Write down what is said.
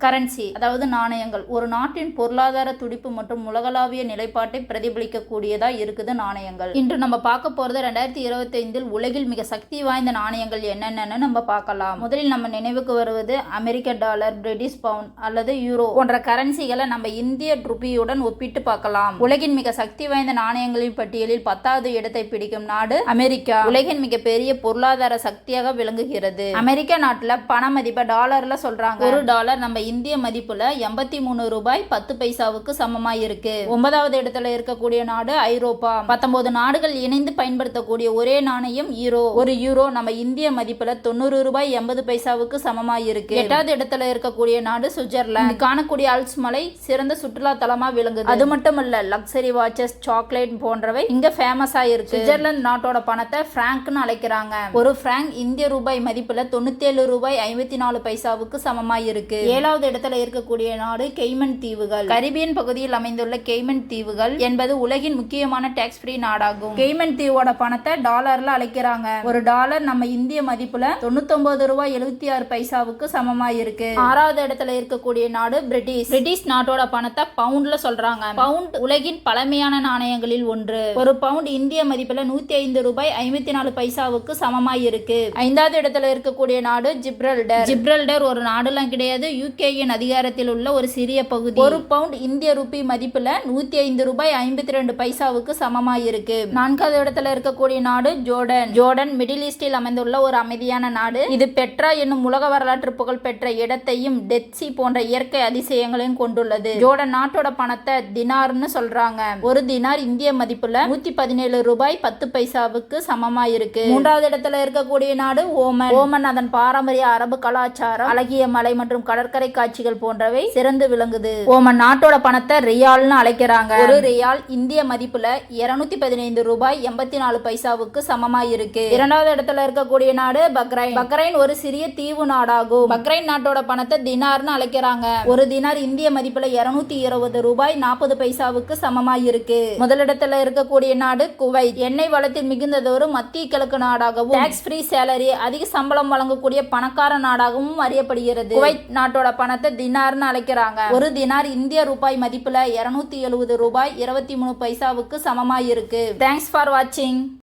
Currency அதாவது நாணயங்கள் ஒரு நாட்டின் பொருளாதார துடிப்பு மற்றும் உலகளாவிய நிலைப்பாட்டை பிரதிபலிக்கக்கூடியதா இருக்குது நாணயங்கள். இன்று நம்ம பார்க்க போறது 2025 உலகில் மிக சக்தி வாய்ந்த நாணயங்கள் என்னென்னு நம்ம பார்க்கலாம். முதலில் நம்ம நினைவுக்கு வருவது அமெரிக்க டாலர், பிரிட்டிஷ் பவுண்ட் அல்லது யூரோ போன்ற கரன்சிகளை நம்ம இந்திய ரூபியுடன் ஒப்பிட்டு பார்க்கலாம். உலகின் மிக சக்தி வாய்ந்த நாணயங்களின் பட்டியலில் 10வது இடத்தை பிடிக்கும் நாடு அமெரிக்கா. உலகின் மிகப்பெரிய பொருளாதார சக்தியாக விளங்குகிறது. அமெரிக்க நாட்டுல பண மதிப்பை டாலர்ல சொல்றாங்க. ஒரு டாலர் நம்ம இந்திய மதிப்புல 83 ரூபாய் 10 பைசாவுக்கு சமமாய் இருக்கு. 9வது இடத்துல இருக்கக்கூடிய நாடு ஐரோப்பா. 19 நாடுகள் இணைந்து பயன்படுத்தக்கூடிய ஒரே நாணயம் யூரோ. ஒரு யூரோ நம்ம இந்திய மதிப்புல 90 ரூபாய் 80 பைசாவுக்கு சமமாய் இருக்கு. 8வது இடத்துல இருக்கக்கூடிய நாடு சுவிட்சர்லாந்து. காணக்கூடிய ஆல்ப்ஸ் மலை சிறந்த சுற்றுலா தலமா விளங்குது. அது மட்டும் இல்ல, லக்ஸரி வாட்சஸ், சாக்லேட் போன்றவை இங்க ஃபேமஸா இருக்கு. சுவிட்சர்லாந்து நாட்டோட பணத்தை பிராங்க்னு அழைக்கிறாங்க. ஒரு பிராங்க் இந்திய ரூபாய் மதிப்புல 97 ரூபாய் 54 பைசாவுக்கு சமமாய் இருக்கு. 7வது இடத்துல இருக்கக்கூடிய நாடு கெய்மன் தீவுகள். கரிபியன் பகுதியில் அமைந்துள்ள கெய்மன் தீவுகள் என்பது உலகின் முக்கியமான டாக்ஸ் ஃப்ரீ நாடாகும். கெய்மன் தீவோட பணத்தை டாலர்ல அழைக்கிறாங்க. ஒரு டாலர் நம்ம இந்திய மதிப்புல 99 ரூபாய் 76 பைசாவுக்கு சமமாய் இருக்கு. 6வது இடத்துல இருக்கக்கூடிய நாடு பிரிட்டிஷ். பிரிட்டிஷ் நாட்டோட பணத்தை பவுண்ட்ல சொல்றாங்க. பவுண்ட் உலகின் பழமையான நாணயங்களில் ஒன்று. ஒரு பவுண்ட் இந்திய மதிப்புல 105 ரூபாய் 54 பைசாவுக்கு சமமாய் இருக்கு. 5வது இடத்துல இருக்கக்கூடிய நாடு ஜிப்ரல்டர். ஜிப்ரல்டர் ஒரு நாடுலாம் கிடையாது, யூகேயின் அதிகாரத்தில் உள்ள ஒரு சிறிய பகுதி. ஒரு பவுண்ட் இந்திய ரூபி மதிப்புல 105 ரூபாய் 52 பைசாவுக்கு சமமாய் இருக்கு. 4வது இடத்துல இருக்கக்கூடிய நாடு ஜோர்டன். ஜோர்டன் மிடில் ஈஸ்டில் அமைந்துள்ள ஒரு அமைதியான நாடு. இது பெட்ரா என்னும் உலக வரலாற்று புகழ் பெற்ற இடத்தையும் டெட்சி போன்ற இயற்கை அதிசயங்களையும் கொண்டுள்ளது. ஜோர்டன் நாட்டோட பணத்தை தினார்னு சொல்றாங்க. ஒரு தினார் இந்திய மதிப்புல 117 ரூபாய் 10 பைசாவுக்கு சமமாய் இருக்கு. 3வது இடத்துல இருக்கக்கூடிய நாடு ஓமன். ஓமன் அதன் பாரம்பரிய அரபு கலாச்சாரம், அழகிய மலை மற்றும் கடற்கரை காட்சிகள் போன்றவை சிறந்து விளங்குது. ஓமன் நாட்டோட பணத்தை ரியால்னு அழைக்கிறாங்க. ஒரு ரியால் இந்திய மதிப்புல 215 ரூபாய் 84 பைசாவுக்கு சமமாய் இருக்கு. 2வது இடத்துல இருக்கக்கூடிய நாடு பக்ரைன். பக்ரைன் ஒரு சிறிய தீவு நாடாகும். பக்ரைன் நாட்டோட பணத்தை தினார்னு அழைக்கிறாங்க. ஒரு தினார் இந்திய மதிப்புல 220 ரூபாய் 40 பைசாவுக்கு சமமாய் இருக்கு. முதலிடத்துல இருக்கக்கூடிய நாடு குவைத். எண்ணெய் வளத்தில் மிகுந்ததொரு மத்திய கிழக்கு நாடாகவும் டாக்ஸ் ஃப்ரீ சேலரி, அதிக சம்பளம் வழங்கக்கூடிய பணக்கார நாடாகவும் அறியப்படுகிறது. குவைத் நாட்டோட பணத்தை தினார்னு அழைக்கிறாங்க. ஒரு தினார் இந்திய ரூபாய் மதிப்புல 270 ரூபாய் 23 பைசாவுக்கு சமமாய் இருக்கு. தேங்க்ஸ் ஃபார் வாட்சிங்.